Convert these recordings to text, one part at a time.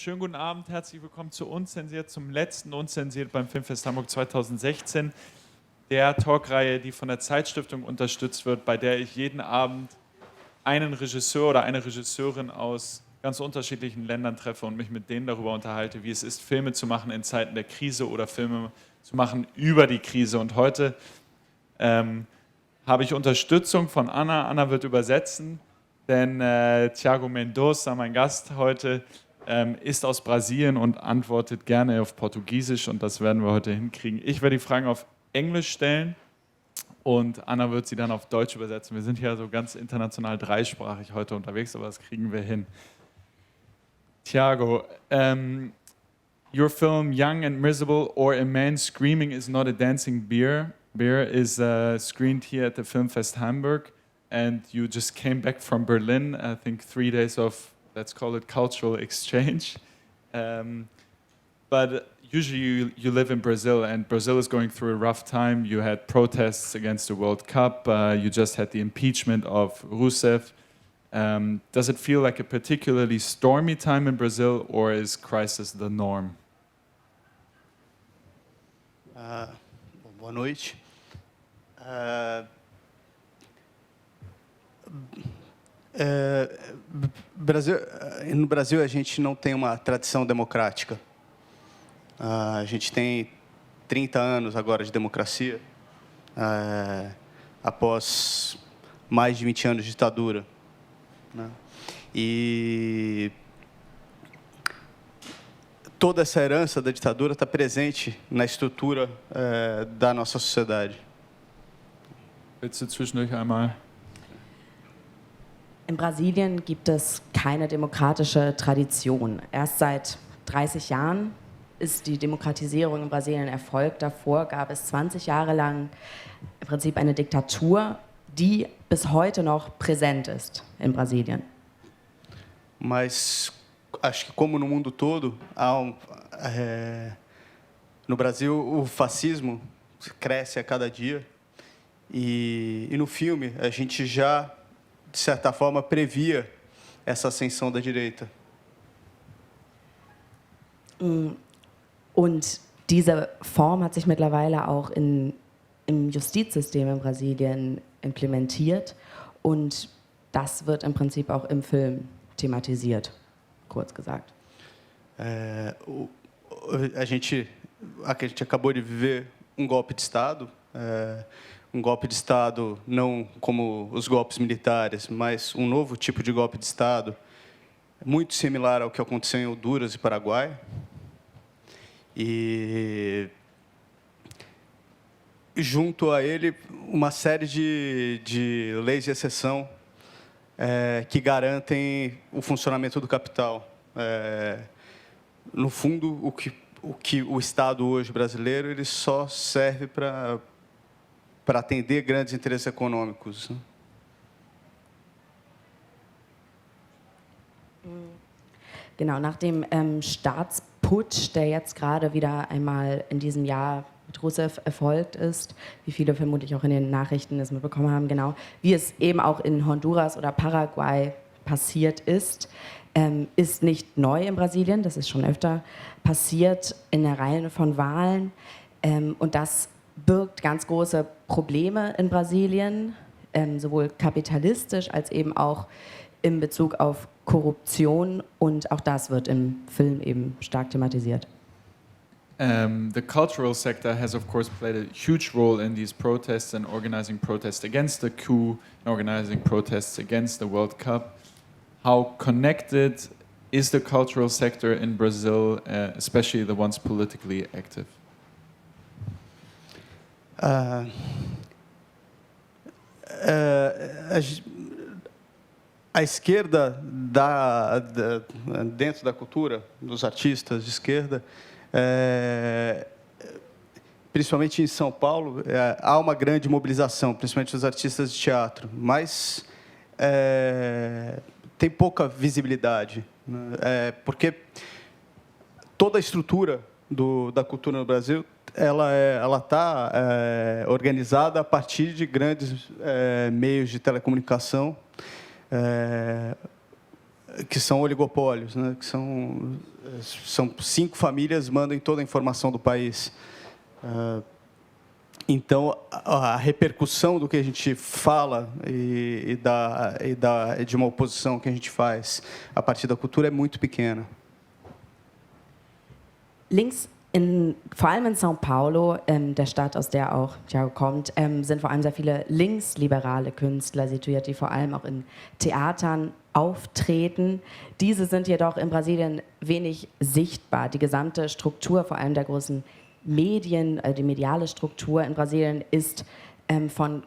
schönen guten Abend, herzlich willkommen zu Unzensiert, zum letzten Unzensiert beim Filmfest Hamburg 2016, der Talkreihe, die von der Zeitstiftung unterstützt wird, bei der ich jeden Abend einen Regisseur oder eine Regisseurin aus ganz unterschiedlichen Ländern treffe und mich mit denen darüber unterhalte, wie es ist, Filme zu machen in Zeiten der Krise oder Filme zu machen über die Krise. Und heute habe ich Unterstützung von Anna. Anna wird übersetzen, denn Thiago Mendoza, mein Gast heute, ist aus Brasilien und antwortet gerne auf Portugiesisch und das werden wir heute hinkriegen. Ich werde die Fragen auf Englisch stellen und Anna wird sie dann auf Deutsch übersetzen. Wir sind hier so ganz international dreisprachig heute unterwegs, aber das kriegen wir hin. Thiago, your film Young and Miserable or A Man Screaming is Not a Dancing Bear is screened here at the Filmfest Hamburg, and you just came back from Berlin, I think 3 days of, let's call it, cultural exchange. But usually you live in Brazil, and Brazil is going through a rough time. You had protests against the World Cup, you just had the impeachment of Rousseff. Does it feel like a particularly stormy time in Brazil, or is crisis the norm? Boa noite. No Brasil, a gente não tem uma tradição democrática. A gente tem 30 anos agora de democracia, após mais de 20 anos de ditadura, né? E toda essa herança da ditadura está presente na estrutura da nossa sociedade. Willst du zwischendurch einmal? In Brasilien gibt es keine demokratische Tradition. Erst seit 30 Jahren ist die Demokratisierung in Brasilien erfolgt. Davor gab es 20 Jahre lang im Prinzip eine Diktatur, die bis heute noch präsent ist in Brasilien. Mas acho que, como no mundo todo, no Brasil o fascismo cresce a cada dia e no filme a gente já, de certa forma, previa essa ascensão da direita. Und diese Form hat sich mittlerweile auch im Justizsystem in Brasilien implementiert und das wird im Prinzip auch im Film thematisiert, kurz gesagt. A gente acabou de viver golpe de Estado, golpe de Estado não como os golpes militares, mas novo tipo de golpe de Estado, muito similar ao que aconteceu em Honduras e Paraguai. E junto a ele uma série de leis de exceção que garantem o funcionamento do capital. No fundo, o que o Estado hoje brasileiro ele só serve para atender grandes interesses econômicos. Genau, nach dem Staatsputsch, der jetzt gerade wieder einmal in diesem Jahr mit Rousseff erfolgt ist, wie viele vermutlich auch in den Nachrichten es mitbekommen haben, genau, wie es eben auch in Honduras oder Paraguay passiert ist nicht neu in Brasilien, das ist schon öfter passiert in der Reihe von Wahlen und das birgt ganz große Probleme in Brasilien, sowohl kapitalistisch als eben auch in Bezug auf Korruption und auch das wird im Film eben stark thematisiert. The cultural sector has, of course, played a huge role in these protests and organizing protests against the coup and organizing protests against the World Cup. How connected is the cultural sector in Brazil, especially the ones politically active? A esquerda, dentro da cultura, dos artistas de esquerda, principalmente em São Paulo, há uma grande mobilização, principalmente dos artistas de teatro, mas tem pouca visibilidade, né? Porque toda a estrutura da cultura no Brasil ela está organizada a partir de grandes meios de telecomunicação, que são oligopólios, né? Que são 5 famílias mandam em toda a informação do país. Então, a repercussão do que a gente fala de uma oposição que a gente faz a partir da cultura é muito pequena. Links, vor allem in São Paulo, der Stadt, aus der auch Thiago kommt, sind vor allem sehr viele linksliberale Künstler situiert, die vor allem auch in Theatern auftreten. Diese sind jedoch in Brasilien wenig sichtbar. Die gesamte Struktur, vor allem der großen Medien, die mediale Struktur in Brasilien ist von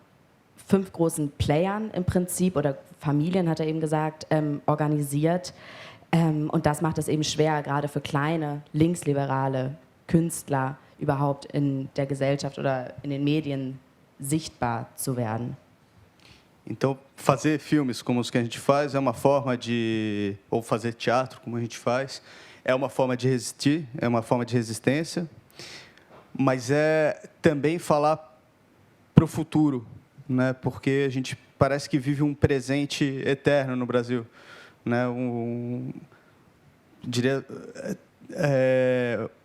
5 großen Playern im Prinzip, oder Familien, hat er eben gesagt, organisiert. Und das macht es eben schwer, gerade für kleine, linksliberale Künstler überhaupt in der Gesellschaft oder in den Medien sichtbar zu werden. Então, fazer filmes como os que a gente faz é uma forma de... ou fazer teatro como a gente faz, é uma forma de resistir, é uma forma de resistência, mas é também falar para o futuro, né? Porque a gente parece que vive um presente eterno no Brasil, né? Diria,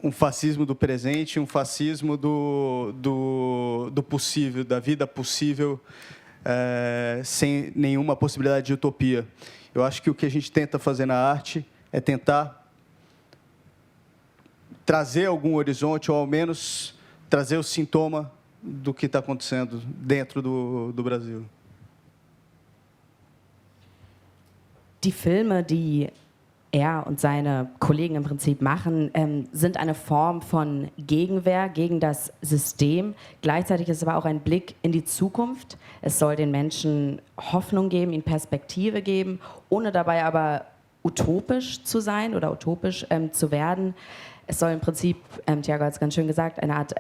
um fascismo do presente, um fascismo do possível, da vida possível, sem nenhuma possibilidade de utopia. Eu acho que o que a gente tenta fazer na arte é tentar trazer algum horizonte, ou ao menos trazer o sintoma do que está acontecendo dentro do Brasil. Die Filme, die er und seine Kollegen im Prinzip machen, sind eine Form von Gegenwehr gegen das System. Gleichzeitig ist es aber auch ein Blick in die Zukunft. Es soll den Menschen Hoffnung geben, ihnen Perspektive geben, ohne dabei aber utopisch zu sein oder utopisch zu werden. Es soll im Prinzip, Thiago hat es ganz schön gesagt, eine Art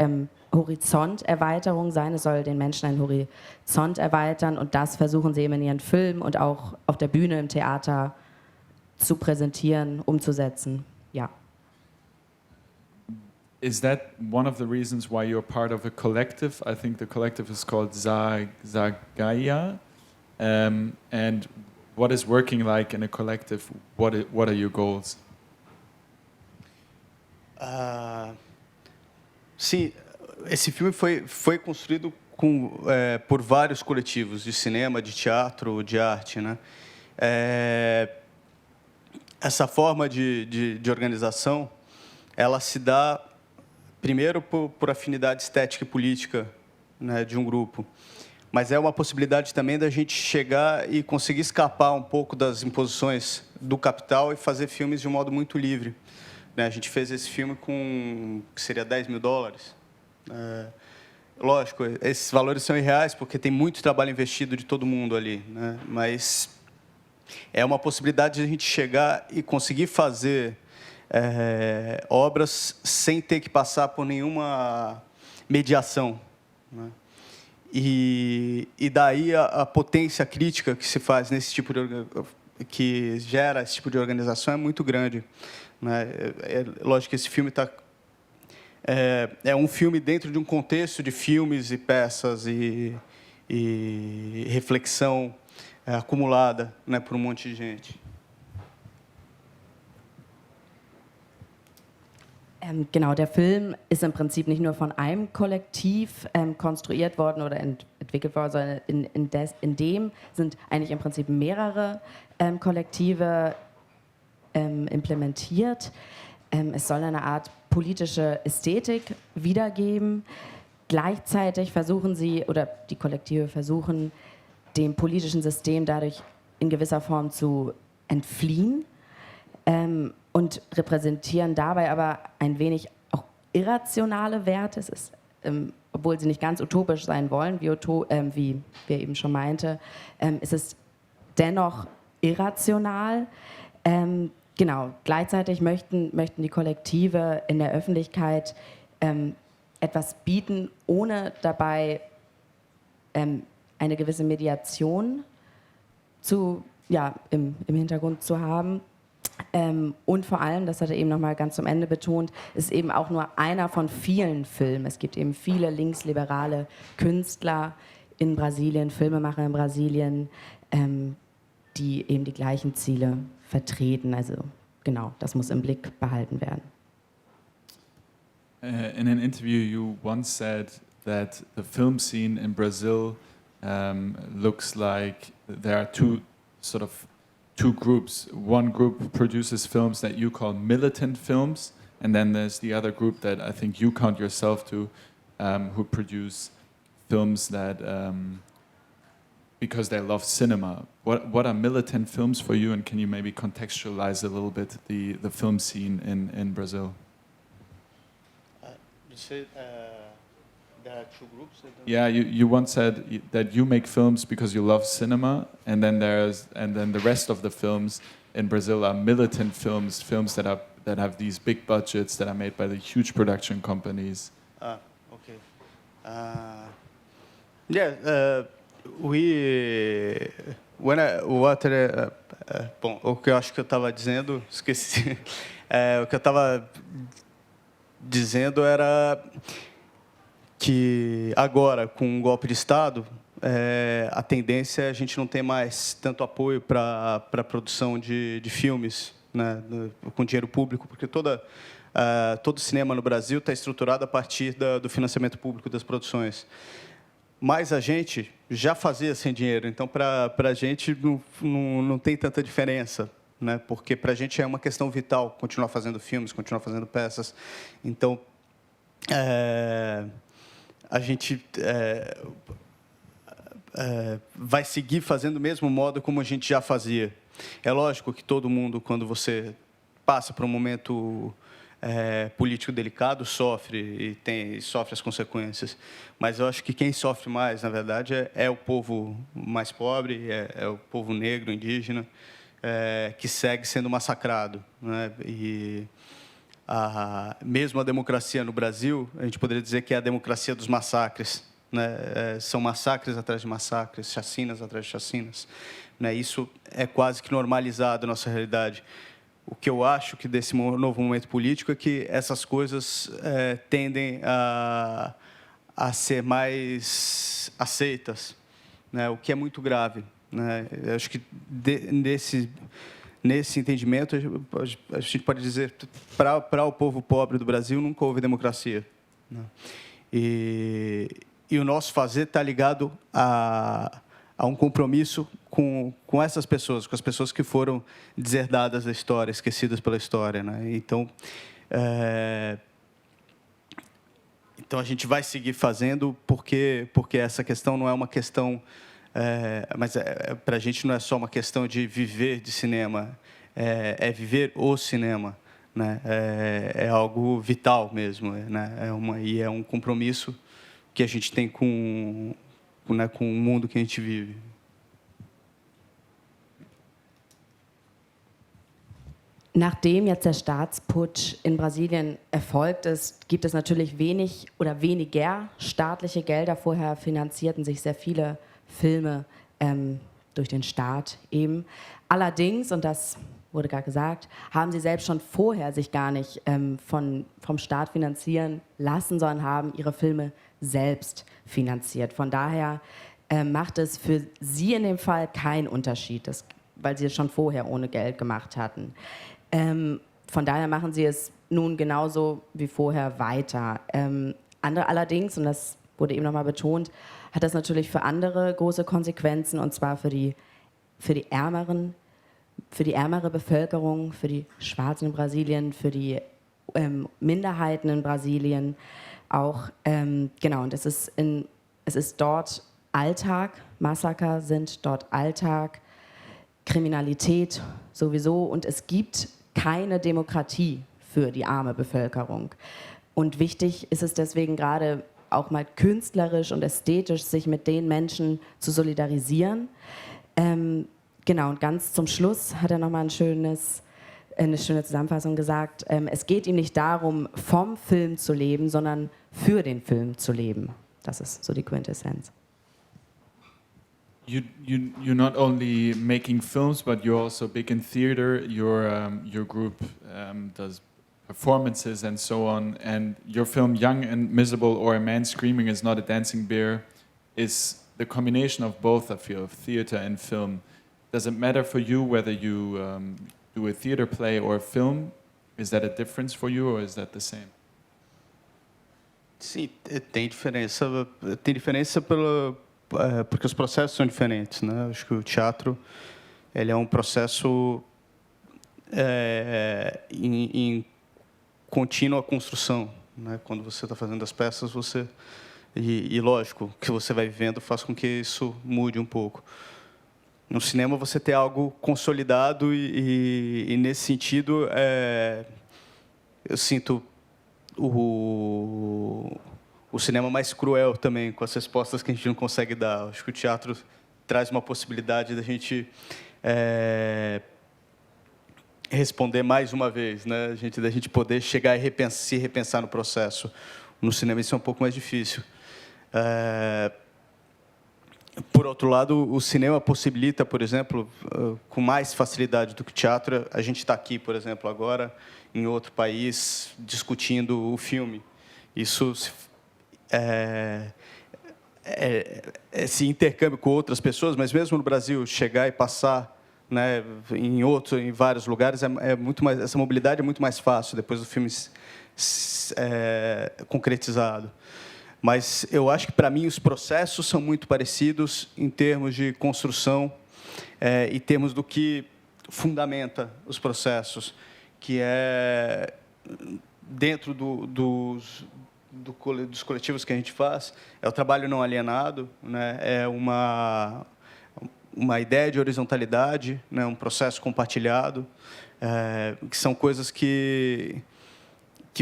Horizonterweiterung sein. Es soll den Menschen einen Horizont erweitern, und das versuchen sie eben in ihren Filmen und auch auf der Bühne, im Theater zu präsentieren, umzusetzen. Ja. Is that one of the reasons why you're part of a collective? I think the collective is called Zagaia. And what is working like in a collective? What are your goals? Sim, esse filme foi construído por vários coletivos de cinema, de teatro, de arte, né? Essa forma de organização, ela se dá primeiro por afinidade estética e política, né, de um grupo, mas é uma possibilidade também da gente chegar e conseguir escapar um pouco das imposições do capital e fazer filmes de um modo muito livre. A gente fez esse filme que seria $10 mil. Lógico, esses valores são irreais, porque tem muito trabalho investido de todo mundo ali, né? Mas é uma possibilidade de a gente chegar e conseguir fazer obras sem ter que passar por nenhuma mediação, né? E daí a potência crítica que se faz nesse tipo que gera esse tipo de organização é muito grande. Lógico que esse filme é um filme dentro de um contexto de filmes e peças e reflexão acumulada, né, por um monte de gente. Genau, der Film ist im Prinzip nicht nur von einem Kollektiv konstruiert worden oder entwickelt worden, sondern in dem sind eigentlich im Prinzip mehrere Kollektive implementiert. Es soll eine Art politische Ästhetik wiedergeben. Gleichzeitig versuchen sie, oder die Kollektive versuchen, dem politischen System dadurch in gewisser Form zu entfliehen, und repräsentieren dabei aber ein wenig auch irrationale Werte. Es ist, obwohl sie nicht ganz utopisch sein wollen, wie wir eben schon meinte, ist es dennoch irrational. Genau, gleichzeitig möchten die Kollektive in der Öffentlichkeit etwas bieten, ohne dabei eine gewisse Mediation im Hintergrund zu haben. Und vor allem, das hat er eben noch mal ganz zum Ende betont, ist eben auch nur einer von vielen Filmen. Es gibt eben viele linksliberale Künstler in Brasilien, Filmemacher in Brasilien, die eben die gleichen Ziele vertreten. Also genau, das muss im Blick behalten werden. In an interview, you once said that the film scene in Brazil looks like there are two groups. One group produces films that you call militant films, and then there's the other group that I think you count yourself to, who produce films that because they love cinema. What are militant films for you, and can you maybe contextualize a little bit the film scene in Brazil? There are two groups. Yeah, you once said that you make films because you love cinema, and then the rest of the films in Brazil are militant films, that have these big budgets that are made by the huge production companies. Okay. Bom, o que eu acho que eu estava dizendo, esqueci. O que eu estava dizendo era que agora, com o golpe de Estado, a tendência é a gente não ter mais tanto apoio para a produção de filmes, né, com dinheiro público, porque todo o cinema no Brasil está estruturado a partir do financiamento público das produções. Mas a gente já fazia sem dinheiro, então para a gente não tem tanta diferença, né? Porque para a gente é uma questão vital continuar fazendo filmes, continuar fazendo peças. Então, a gente vai seguir fazendo do mesmo modo como a gente já fazia. É lógico que todo mundo, quando você passa por um momento político delicado, sofre as consequências. Mas eu acho que quem sofre mais, na verdade, é o povo mais pobre, é o povo negro, indígena, que segue sendo massacrado, né? E mesmo a democracia no Brasil, a gente poderia dizer que é a democracia dos massacres, né? São massacres atrás de massacres, chacinas atrás de chacinas, né? Isso é quase que normalizado na nossa realidade. O que eu acho que desse novo momento político é que essas coisas tendem a ser mais aceitas, né? O que é muito grave, né? Eu acho que nesse entendimento, a gente pode dizer, para o povo pobre do Brasil, nunca houve democracia, né? E o nosso fazer está ligado a um compromisso com essas pessoas, com as pessoas que foram deserdadas da história, esquecidas pela história, né? Então a gente vai seguir fazendo porque essa questão não é uma questão... mas para a gente não é só uma questão de viver de cinema, é viver o cinema, né? É algo vital mesmo, né? É um compromisso que a gente tem com o mundo que a gente vive. Nachdem jetzt der Staatsputsch in Brasilien erfolgt ist, gibt es natürlich wenig oder weniger staatliche Gelder. Vorher finanzierten sich sehr viele Filme durch den Staat eben. Allerdings, und das wurde gerade gesagt, haben sie selbst schon vorher sich gar nicht vom Staat finanzieren lassen, sondern haben ihre Filme selbst finanziert. Von daher macht es für sie in dem Fall keinen Unterschied, weil sie es schon vorher ohne Geld gemacht hatten. Von daher machen sie es nun genauso wie vorher weiter. Andere allerdings, und das wurde eben nochmal betont, hat das natürlich für andere große Konsequenzen, und zwar für die ärmere Bevölkerung, für die Schwarzen in Brasilien, für die Minderheiten in Brasilien auch. Genau, und es ist dort Alltag, Massaker sind dort Alltag, Kriminalität sowieso, und es gibt keine Demokratie für die arme Bevölkerung. Und wichtig ist es deswegen gerade auch mal künstlerisch und ästhetisch, sich mit den Menschen zu solidarisieren. Genau, und ganz zum Schluss hat er nochmal eine schöne Zusammenfassung gesagt. Es geht ihm nicht darum, vom Film zu leben, sondern für den Film zu leben. Das ist so die Quintessenz. You're not only making films, but you're also big in theater. Your group does performances and so on. And your film Young and Miserable, or A Man Screaming Is Not a Dancing Bear, is the combination of both, I feel, of theater and film. Does it matter for you whether you do a theater play or a film? Is that a difference for you, or is that the same? Sim, tem diferença. Tem diferença porque os processos são diferentes, né? Acho que o teatro ele é um processo em contínua construção, né? Quando você está fazendo as peças, e lógico que você vai vivendo faz com que isso mude um pouco. No cinema você tem algo consolidado e nesse sentido eu sinto o cinema mais cruel também, com as respostas que a gente não consegue dar. Acho que o teatro traz uma possibilidade da gente responder mais uma vez, né? Da gente poder chegar e se repensar no processo. No cinema isso é um pouco mais difícil. Por outro lado, o cinema possibilita, por exemplo, com mais facilidade do que o teatro, a gente está aqui, por exemplo, agora, em outro país, discutindo o filme. Isso esse intercâmbio com outras pessoas, mas mesmo no Brasil, chegar e passar, né, em vários lugares, essa mobilidade é muito mais fácil depois do filme concretizado. Mas eu acho que, para mim, os processos são muito parecidos em termos de construção e termos do que fundamenta os processos, que é, dentro dos coletivos que a gente faz, é o trabalho não alienado, né? É uma ideia de horizontalidade, né? Um processo compartilhado, que são coisas que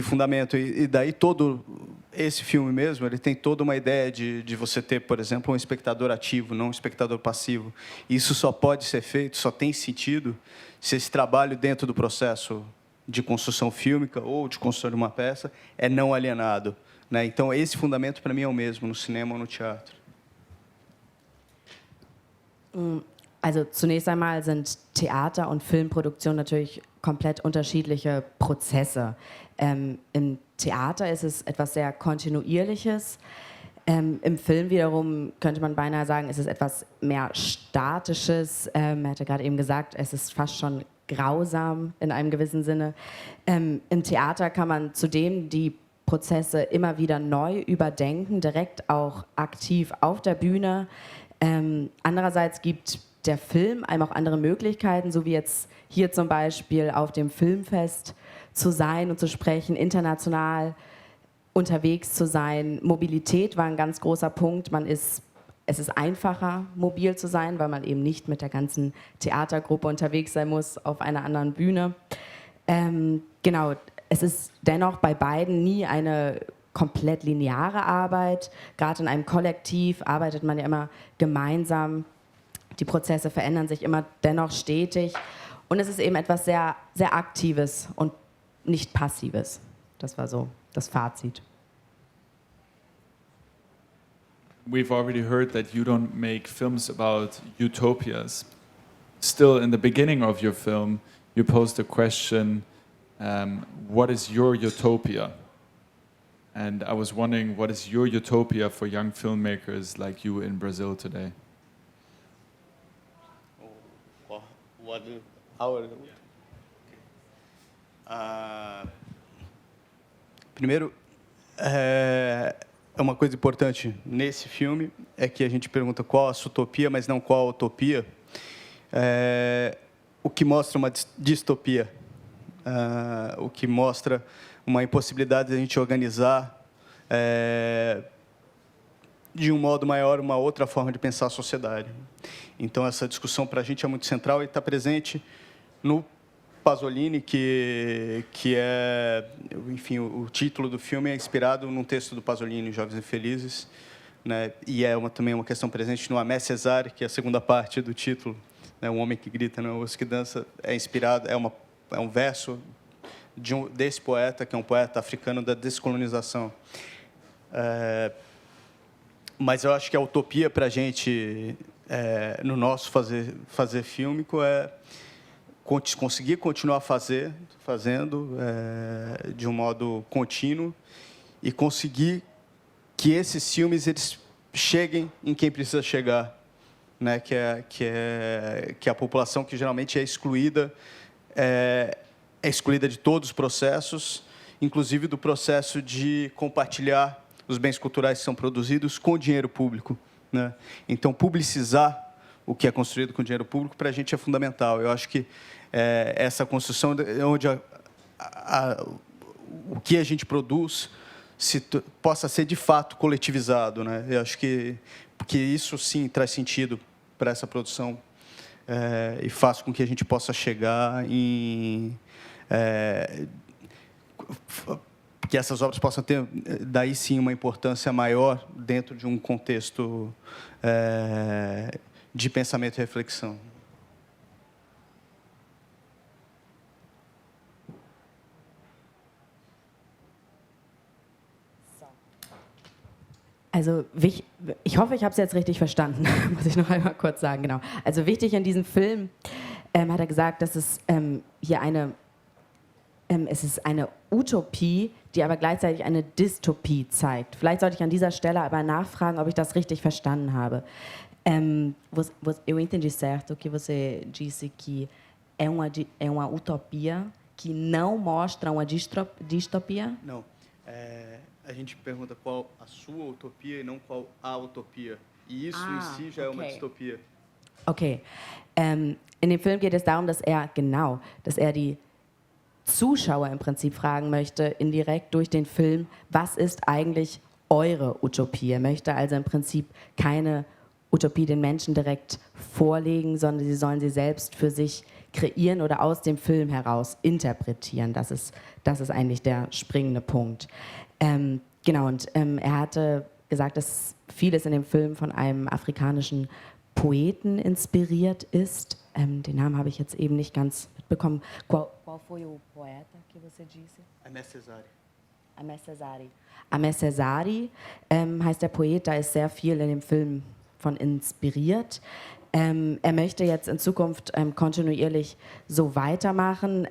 fundamentam. E daí todo esse filme mesmo, ele tem toda uma ideia de você ter, por exemplo, um espectador ativo, não um espectador passivo. Isso só pode ser feito, só tem sentido, se esse trabalho dentro do processo de construção fílmica ou de construção de uma peça é não alienado, né? Então, esse fundamento, para mim, é o mesmo no cinema ou no teatro. Also zunächst einmal sind Theater- und Filmproduktion natürlich komplett unterschiedliche Prozesse. Im Theater ist es etwas sehr Kontinuierliches. Im Film wiederum könnte man beinahe sagen, es ist etwas mehr Statisches. Er hatte gerade eben gesagt, es ist fast schon grausam in einem gewissen Sinne. Im Theater kann man zudem die Prozesse immer wieder neu überdenken, direkt auch aktiv auf der Bühne. Andererseits gibt der Film einem auch andere Möglichkeiten, so wie jetzt hier zum Beispiel auf dem Filmfest zu sein und zu sprechen, international unterwegs zu sein. Mobilität war ein ganz großer Punkt. Es ist einfacher, mobil zu sein, weil man eben nicht mit der ganzen Theatergruppe unterwegs sein muss auf einer anderen Bühne. Genau, es ist dennoch bei beiden nie eine komplett lineare Arbeit. Gerade in einem Kollektiv arbeitet man ja immer gemeinsam. Die Prozesse verändern sich immer dennoch stetig. Und es ist eben etwas sehr, sehr Aktives und nicht Passives. Das war so das Fazit. We've already heard that you don't make films about utopias. Still, in the beginning of your film, you posed the question, what is your utopia? And I was wondering, what is your utopia for young filmmakers like you in Brazil today? Primeiro, uma coisa importante nesse filme é que a gente pergunta qual a sua utopia, mas não qual a utopia, o que mostra uma distopia, o que mostra uma impossibilidade de a gente organizar de um modo maior uma outra forma de pensar a sociedade. Então, essa discussão para a gente é muito central e está presente no Pasolini, que é, enfim, o título do filme é inspirado num texto do Pasolini, Jovens Infelizes, né? E também uma questão presente no Aimé Césaire, que é a segunda parte do título, né? Um homem que grita, não é o osso que dança, é inspirado, é um verso desse poeta, que é um poeta africano da descolonização. Mas eu acho que a utopia para a gente, no nosso fazer fílmico, é conseguir continuar fazendo de um modo contínuo e conseguir que esses filmes eles cheguem em quem precisa chegar, né? Que é a população que geralmente é excluída é excluída de todos os processos, inclusive do processo de compartilhar os bens culturais que são produzidos com dinheiro público, né? Então, publicizar o que é construído com dinheiro público, para a gente é fundamental. Eu acho que essa construção, onde o que a gente produz possa ser, de fato, coletivizado, né? Eu acho que porque isso, sim, traz sentido para essa produção e faz com que a gente possa chegar em... que essas obras possam ter, daí sim, uma importância maior dentro de um contexto de pensamento e reflexão. Also, ich hoffe, ich habe es jetzt richtig verstanden, muss ich noch einmal kurz sagen, genau. Also wichtig in diesem Film hat er gesagt, dass es hier es ist eine Utopie, die aber gleichzeitig eine Dystopie zeigt. Vielleicht sollte ich an dieser Stelle aber nachfragen, ob ich das richtig verstanden habe. Eu entendi certo que você disse que é uma utopia que não mostra uma distopia? Não. A gente pergunta qual a sua utopia e não qual a utopia. E isso em si já é uma distopia. Okay. In dem Film geht es darum, dass er die Zuschauer im Prinzip fragen möchte, indirekt durch den Film, was ist eigentlich eure Utopie? Er möchte also im Prinzip keine Utopie den Menschen direkt vorlegen, sondern sie sollen sie selbst für sich kreieren oder aus dem Film heraus interpretieren. Das ist eigentlich der springende Punkt. Genau, und er hatte gesagt, dass vieles in dem Film von einem afrikanischen Poeten inspiriert ist. Den Namen habe ich jetzt eben nicht ganz mitbekommen. Qual foi o poeta que você disse? Aimé Césaire. Aimé Césaire. Aimé Césaire heißt der Poet, da ist sehr viel in dem Film von inspiriert. Er möchte jetzt in Zukunft kontinuierlich so weitermachen,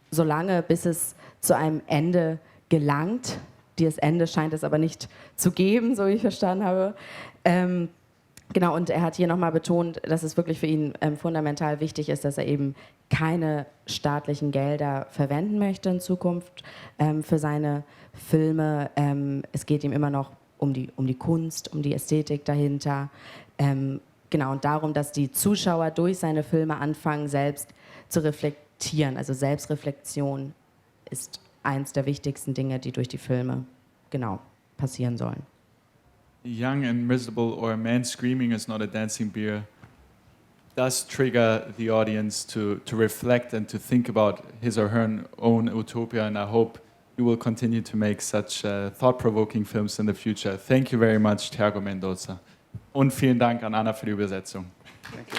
solange bis es zu einem Ende gelangt. Dieses Ende scheint es aber nicht zu geben, so wie ich verstanden habe. Genau, und er hat hier nochmal betont, dass es wirklich für ihn fundamental wichtig ist, dass er eben keine staatlichen Gelder verwenden möchte in Zukunft für seine Filme. Es geht ihm immer noch um die Kunst, um die Ästhetik dahinter. Genau, und darum, dass die Zuschauer durch seine Filme anfangen, selbst zu reflektieren. Also Selbstreflexion ist eins der wichtigsten Dinge, die durch die Filme passieren sollen. Young and miserable or a man screaming is not a dancing beer does trigger the audience to reflect and to think about his or her own utopia, and I hope you will continue to make such thought-provoking films in the future. Thank you very much, Thiago Mendoza. Und vielen Dank an Anna für die Übersetzung. Thank you.